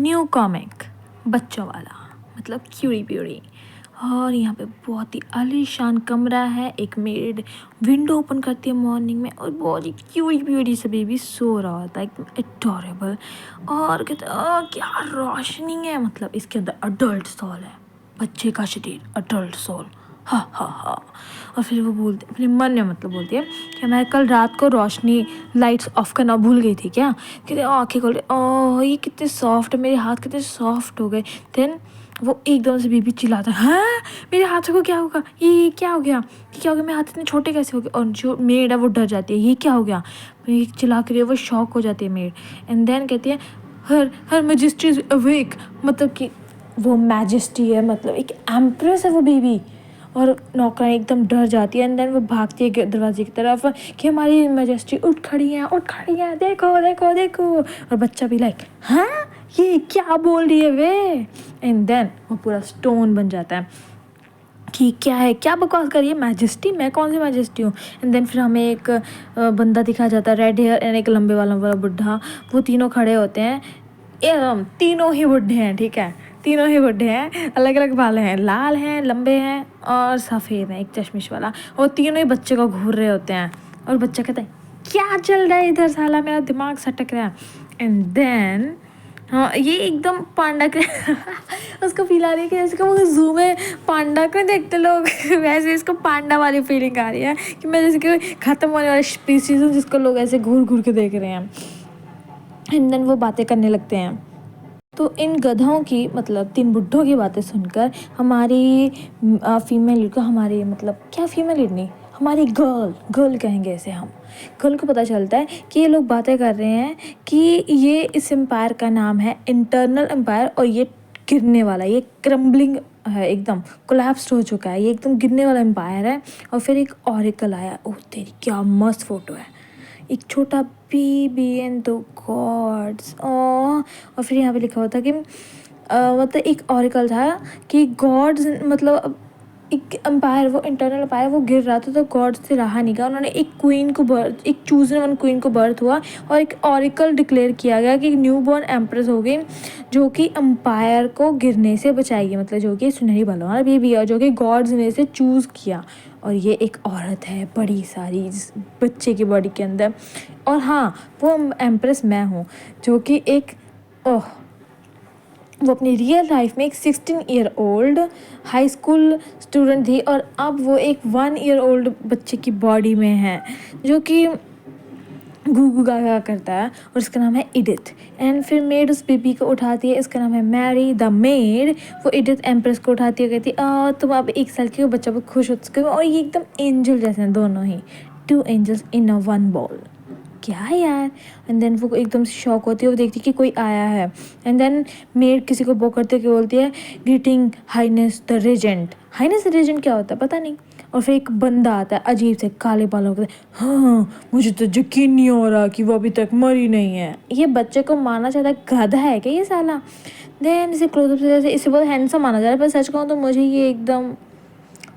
New comic बच्चों वाला, मतलब क्यूरी प्यूरी। और यहाँ पे बहुत ही आलीशान कमरा है। एक मेड विंडो ओपन करती है मॉर्निंग में और बहुत ही क्यूरी प्यूरी से बेबी सो रहा होता है, एकदम एडोरेबल। और कहते क्या रोशनी है, मतलब इसके अंदर अडल्ट सोल है, बच्चे का शरीर, अडल्ट सोल। हा हा हा। और फिर वो बोलते अपने मन में, मतलब बोलती है कि मैं कल रात को रोशनी लाइट्स ऑफ करना भूल गई थी क्या। कहते आँखें खोल, ओह ये कितने सॉफ्ट, मेरे हाथ कितने सॉफ्ट हो गए। देन वो एकदम से बेबी चिल्लाता है, हाँ मेरे हाथों को क्या होगा, ये क्या हो गया, ये क्या हो गया, मेरे हाथ इतने छोटे कैसे हो गए। और जो मेड है वो डर जाती है, ये क्या हो गया, ये चिल्ला कर वो शॉक हो जाती है मेड। एंड देन कहती है हर हर मैजेस्टी इज अवेक, मतलब कि वो मैजेस्टी है, मतलब एक एम्प्रेस है वो बेबी। और नौकरानी एकदम डर जाती है। एंड देन वो भागती है दरवाजे की तरफ कि हमारी मैजेस्टी उठ खड़ी है, देखो देखो देखो। और बच्चा भी लाइक हाँ ये क्या बोल रही है वे। एंड देन वो पूरा स्टोन बन जाता है कि क्या है, क्या बकवास करिए, मैजेस्टी, मैं कौन सी मैजेस्टी हूँ। एंड देन फिर हमें एक बंदा दिखाया जाता है, रेड हेयर एंड एक लंबे वाला बुढ़ा। वो तीनों खड़े होते हैं, तीनों ही बुढ़े हैं, ठीक है, तीनों ही बुढ़े हैं, अलग अलग बाल हैं, लाल हैं, लंबे हैं और सफ़ेद हैं, एक चश्मिश वाला। और तीनों ही बच्चे को घूर रहे होते हैं। और बच्चा कहता है क्या चल रहा है इधर, साला मेरा दिमाग सटक रहा है। एंड देन हाँ ये एकदम पांडा के उसको फील आ रही है कि जैसे कि वो जू में पांडा को देखते लोग वैसे इसको पांडा वाली फीलिंग आ रही है कि मैं जैसे कि ख़त्म होने वाली स्पीसीज हूँ जिसको लोग ऐसे घूर घूर के देख रहे हैं। एंड देन वो बातें करने लगते हैं। तो इन गधों की, मतलब 3 बुड्ढों की बातें सुनकर हमारी फीमेल लीड को, हमारी मतलब क्या फीमेल लीड नहीं, हमारी गर्ल कहेंगे इसे हम, गर्ल को पता चलता है कि ये लोग बातें कर रहे हैं कि ये इस एम्पायर का नाम है इंटरनल एम्पायर और ये गिरने वाला, ये क्रम्बलिंग है, एकदम कोलैप्स हो चुका है, ये एकदम गिरने वाला एम्पायर है। और फिर एक ऑरेकल आया, ओह तेरी क्या मस्त फोटो है, एक छोटा बेबी एंड 2 गॉड्स। और फिर यहाँ पे लिखा हुआ था कि मतलब एक ऑरेकल था कि गॉड्स, मतलब एक एम्पायर, वो इंटरनल एम्पायर वो गिर रहा था तो गॉड्स से रहा नहीं गया, उन्होंने एक क्वीन को बर्थ, एक चूजन वन क्वीन को बर्थ हुआ और एक ऑरेकल डिक्लेयर किया गया कि न्यू बॉर्न एम्प्रेस हो गई जो कि एम्पायर को गिरने से बचाएगी, मतलब जो कि सुनहरी बालों वाला बेबी है जो कि गॉड्स ने इसे चूज़ किया। और ये एक औरत है बड़ी सारी जिस बच्चे की बॉडी के अंदर। और हाँ वो एम्प्रेस मैं हूँ जो कि एक वो अपनी रियल लाइफ में एक 16 year old high school student थी और अब वो एक 1 ईयर ओल्ड बच्चे की बॉडी में है जो कि गूगू गागा करता है और उसका नाम है इडिथ। एंड फिर मेड उस बेबी को उठाती है, इसका नाम है मैरी द मेड। वो इडिथ एम्प्रेस को उठाती है, कहती है तुम अब 1 साल के हो, बच्चा बहुत खुश हो चुके हो। और ये एकदम एंजल जैसे हैं दोनों ही, 2 एंजल्स इन अ 1 बॉल, क्या है यार। एंड देन वो एकदम से शॉक होती है, वो देखती है कि कोई आया है। एंड देन मेड किसी को बो करते हुए बोलती है greeting highness the regent. Highness the regent क्या होता है पता नहीं। और फिर एक बंदा आता है अजीब से काले बालों के, हाँ मुझे तो यकीन नहीं हो रहा कि वो अभी तक मरी नहीं है। ये बच्चे को मारना चाहता है, गधा है क्या ये साला। देन इसे क्लोजअप से जैसे इसे बहुत हैंडसम माना जा रहा है, पर सच कहूँ तो मुझे ये एकदम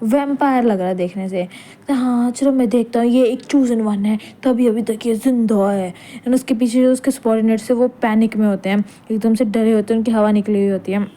वैम्पायर लग रहा है देखने से। तो हाँ चलो मैं देखता हूँ, ये एक चूजन वन है तभी अभी तक ये जिंदा है। एंड उसके पीछे जो उसके सबॉर्डिनेट्स से वो पैनिक में होते हैं, एकदम से डरे होते हैं, उनकी हवा निकली हुई होती है।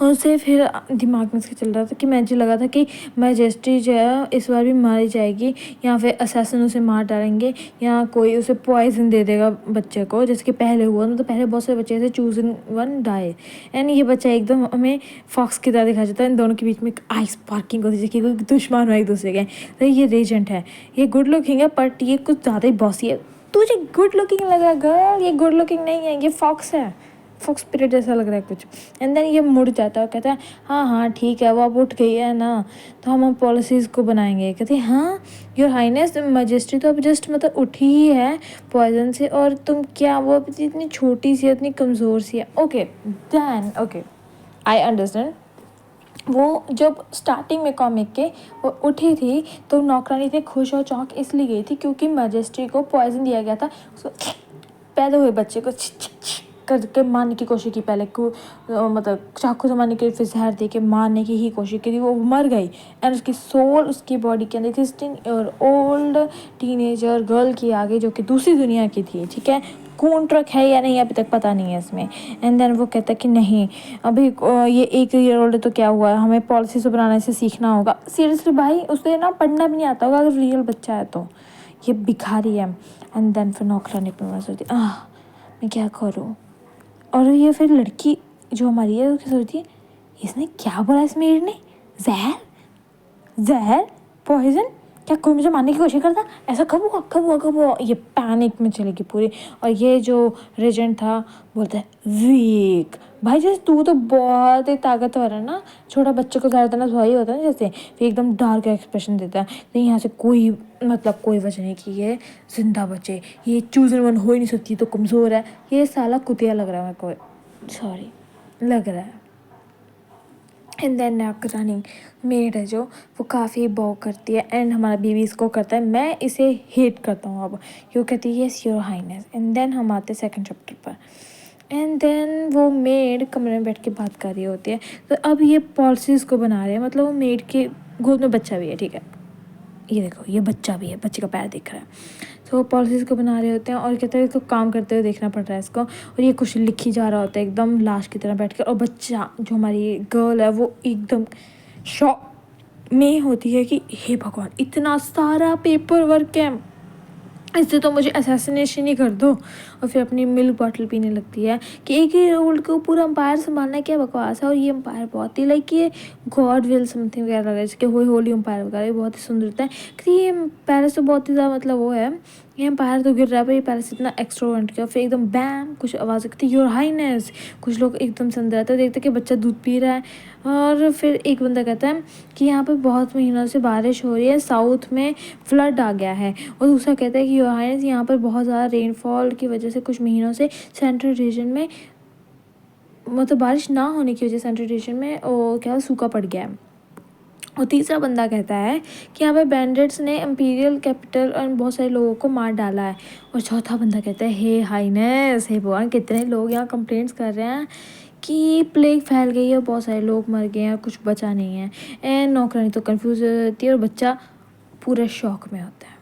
और उसे फिर दिमाग में से चल रहा था कि मुझे लगा था कि मैजेस्टी जो है इस बार भी मारी जाएगी, या फिर असैसिन उसे मार डालेंगे, या कोई उसे पॉइजन दे देगा बच्चे को, जैसे कि पहले हुआ। मतलब पहले बहुत सारे बच्चे ऐसे चूजन वन डाए। एंड ये बच्चा एकदम हमें फॉक्स की तरह दिखा जाता है, इन दोनों के बीच में एक आई स्पार्किंग होती है कि कोई दुश्मन हो एक दूसरे के। तो ये रेजेंट है, ये गुड लुकिंग है बट ये कुछ ज़्यादा ही बॉसी है। तुझे गुड लुकिंग लगा गर्ल, ये गुड लुकिंग नहीं है, ये फॉक्स है, फॉक्स पीरियड जैसा लग रहा है कुछ। एंड देन ये मुड़ जाता है, कहता है हाँ हाँ ठीक है वो अब उठ गई है ना, तो हम पॉलिसीज़ को बनाएंगे। कहते हैं हाँ योर हाइनेस मैजेस्टी तो अब जस्ट मतलब उठी ही है पॉइजन से, और तुम क्या वो अभी इतनी छोटी सी है, इतनी कमज़ोर सी है। Okay then okay I understand. वो जब स्टार्टिंग में कॉमिक के वो उठी थी तो नौकरानी इतनी खुश और चौंक इसलिए गई थी क्योंकि मैजेस्टी को पॉइजन दिया गया था। उसको पैदा हुए बच्चे को करके मारने की कोशिश की, पहले को मतलब चाकू से मारने की, फिर जहर दे के मारने की ही कोशिश की थी, वो मर गई। एंड उसकी सोल उसकी बॉडी के अंदर 16 ईयर ओल्ड टीनेजर गर्ल की आ गई जो कि दूसरी दुनिया की थी, ठीक है। खून ट्रक है या नहीं अभी तक पता नहीं है इसमें। एंड देन वो कहता है कि नहीं अभी ये 1 ईयर ओल्ड है तो क्या हुआ है, हमें पॉलिसी से बनाने से सीखना होगा। सीरियसली भाई उसे ना पढ़ना भी नहीं आता होगा अगर रियल बच्चा है तो, ये भिखारी है। एंड देन फिर नौकरानी पर सोचती मैं क्या करूँ। और ये फिर लड़की जो हमारी है उसकी सोचती है इसने क्या बोला इस मेड ने, जहर जहर पॉइजन, क्या कोई मुझे मारने की कोशिश करता, ऐसा कब हुआ कब हुआ कब हुआ। ये पैनिक में चलेगी पूरी। और ये जो रेजेंट था बोलता है वीक। भाई जैसे तू तो बहुत ही ताकतवर है ना, छोटा बच्चे को ज़्यादा ना वही होता है ना, जैसे फिर एकदम डार्क एक्सप्रेशन देता है। तो यहाँ से कोई मतलब कोई वजह नहीं कि ये जिंदा बचे, ये चूजन वन हो ही नहीं सकती तो कमज़ोर है, ये साला कुतिया लग रहा है मेरे को, सॉरी लग रहा है। एंड देन नौकरानी मेड है जो वो काफ़ी बॉ करती है एंड हमारा बीवी इसको करता है, मैं इसे हेट करता हूँ अब। क्यों कहती है yes your highness. And then हम आते हैं 2nd चैप्टर पर। एंड देन वो मेड कमरे में बैठ के बात कर रही होती है। तो अब ये पॉलिसीज़ को बना रहे हैं, मतलब वो मेड के गोद में बच्चा भी है, ठीक है, ये देखो ये बच्चा भी है, बच्चे का पैर दिख रहा है। तो पॉलिसीज़ को बना रहे होते हैं और कहते हैं इसको काम करते हुए देखना पड़ रहा है इसको। और ये कुछ लिखी जा रहा होता है एकदम लाश की तरह बैठ कर। और बच्चा जो हमारी गर्ल है वो एकदम शॉक में होती है कि हे भगवान इतना सारा पेपर वर्क है, इससे तो मुझे असैसिनेशन ही कर दो। और फिर अपनी मिल्क बॉटल पीने लगती है कि 1 ईयर ओल्ड को पूरा एम्पायर संभालना क्या बकवास है। और ये एम्पायर बहुत ही लाइक ये गॉड विल समथिंग वगैरह वगैरह जिसके होली एम्पायर वगैरह बहुत ही सुंदर होता है। क्योंकि ये पैलेस तो बहुत ही ज़्यादा मतलब वो है, ये एम्पायर तो गिर रहा है पर ये पैलेस इतना एक्स्ट्रोवर्ट किया। फिर एकदम बैम कुछ आवाज़ करती है योर हाइनेस। कुछ लोग एकदम से अंदर आते हैं, देखते कि बच्चा दूध पी रहा है। और फिर एक बंदा कहता है कि यहाँ पर बहुत महीनों से बारिश हो रही है, साउथ में फ्लड आ गया है। और दूसरा कहता है कि योर हाइनेस यहाँ पर बहुत ज़्यादा रेनफॉल की वजह से कुछ महीनों से सेंट्रल रीजन में मतलब बारिश ना होने की वजह से सेंट्रल रीजन में क्या सूखा पड़ गया है। और तीसरा बंदा कहता है कि यहाँ पे बैंडेट्स ने इम्पीरियल कैपिटल और बहुत सारे लोगों को मार डाला है। और चौथा बंदा कहता है हे हाइनेस, हे भगवान कितने लोग यहाँ कंप्लेंट्स कर रहे हैं कि प्लेग फैल गई है और बहुत सारे लोग मर गए हैं और कुछ बचा नहीं है। एंड नौकरानी तो कंफ्यूज हो जाती है और बच्चा पूरे शॉक में होता है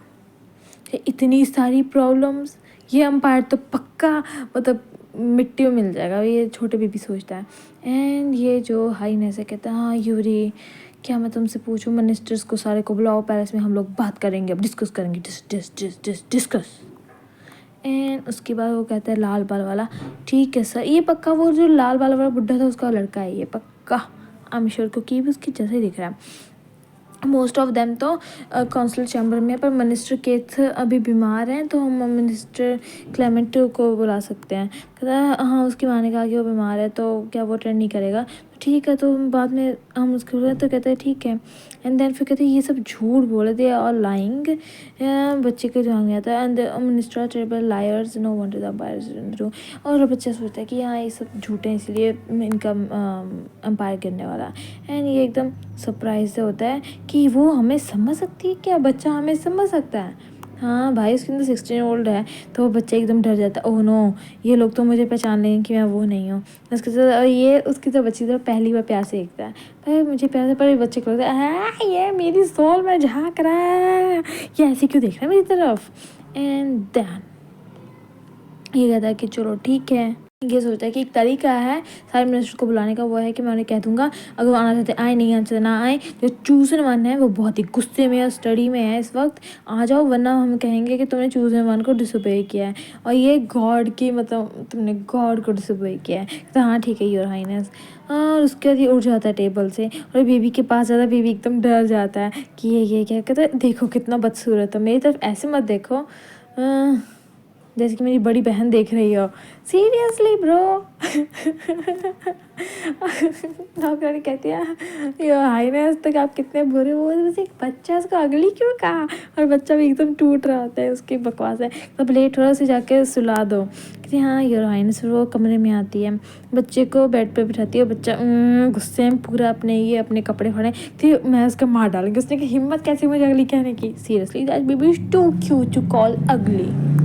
कि इतनी सारी प्रॉब्लम्स, ये एम्पायर तो पक्का मतलब मिट्टी में मिल जाएगा, ये छोटे बेबी सोचता है। एंड ये जो हाईनेस है कहता है हाँ यूरी क्या मैं तुमसे पूछूं, मिनिस्टर्स को सारे को बुलाओ पैलेस में, हम लोग बात करेंगे, अब डिस्कस करेंगे, डिस्कस। एंड उसके बाद वो कहता है लाल बाल वाला ठीक है सर, ये पक्का वो जो लाल बाल वाला बुड्ढा था उसका लड़का है ये पक्का, आई एम श्योर, क्योंकि भी उसकी जैसे ही दिख रहा है। मोस्ट ऑफ देम तो काउंसिल चैम्बर में, पर मिनिस्टर केथ अभी बीमार हैं तो हम मिनिस्टर क्लेमेंट को बुला सकते हैं। कहता है हाँ, उसकी माँ ने कहा कि वो बीमार है तो क्या वो अटेंड नहीं करेगा, तो ठीक है तो बाद में हम उसके बोले, तो कहते हैं ठीक है। एंड देन फिर कहते हैं ये सब झूठ बोले थे और लाइंग, बच्चे को दिमाग नहीं आता है। And minister table liars no wonder the empire. और बच्चा सोचता है कि हाँ ये सब झूठे हैं इसलिए इनका एम्पायर गिरने वाला। एंड ये एकदम सरप्राइज से होता है कि वो हमें समझ सकती है क्या, बच्चा हमें समझ सकता है। हाँ भाई उसके अंदर 16 ओल्ड है तो वो बच्चा एकदम डर जाता है, ओह नो ये लोग तो मुझे पहचान लेंगे कि मैं वो नहीं हूँ। उसके साथ ये उसकी तो बच्ची तो पहली बार प्यार से देखता है, भाई मुझे प्यार से, पर बच्चे को लगता है हाँ ये मेरी सोल में झाँक रहा है, ये ऐसे क्यों देख रहा है मेरी तरफ। एंड देन ये कहता है कि चलो ठीक है। ये सोचता है कि एक तरीका है सारे मिनिस्टर को बुलाने का, वो है कि मैं उन्हें कह दूंगा अगर वो आना चाहते आए, नहीं आना चाहते ना आए। जो चूजन वन है वो बहुत ही गुस्से में और स्टडी में है इस वक्त, आ जाओ वरना हम कहेंगे कि तुमने चूजन वन को डिसोबे किया है और ये गॉड की मतलब तुमने गॉड को डिसोबे किया है। तो हाँ ठीक है योर हाइनेस। और उसके बाद ये उठ जाता है टेबल से और बेबी के पास जाता है, बेबी एकदम डर जाता है कि ये क्या कहता है, देखो कितना बदसूरत है, मेरी तरफ ऐसे मत देखो जैसे कि मेरी बड़ी बहन देख रही हो, सीरियसली ब्रो। नौकरानी कहती है योर हाइनेस तक आप कितने बुरे हो, बस एक बच्चा उसको अगली क्यों कहा। और बच्चा भी एकदम टूट रहा होता है, उसकी बकवास है, तब लेट हो रहा है उसे जाके सुला दो। कहती हाँ योर हाइनेस। वो कमरे में आती है, बच्चे को बेड पे बिठाती है, बच्चा गुस्से में पूरा अपने कपड़े फाड़े थी, मैं उसका मार डालूंगी। उसने की हिम्मत कैसे मुझे अगली कहने की, seriously that baby is too cute to call अगली।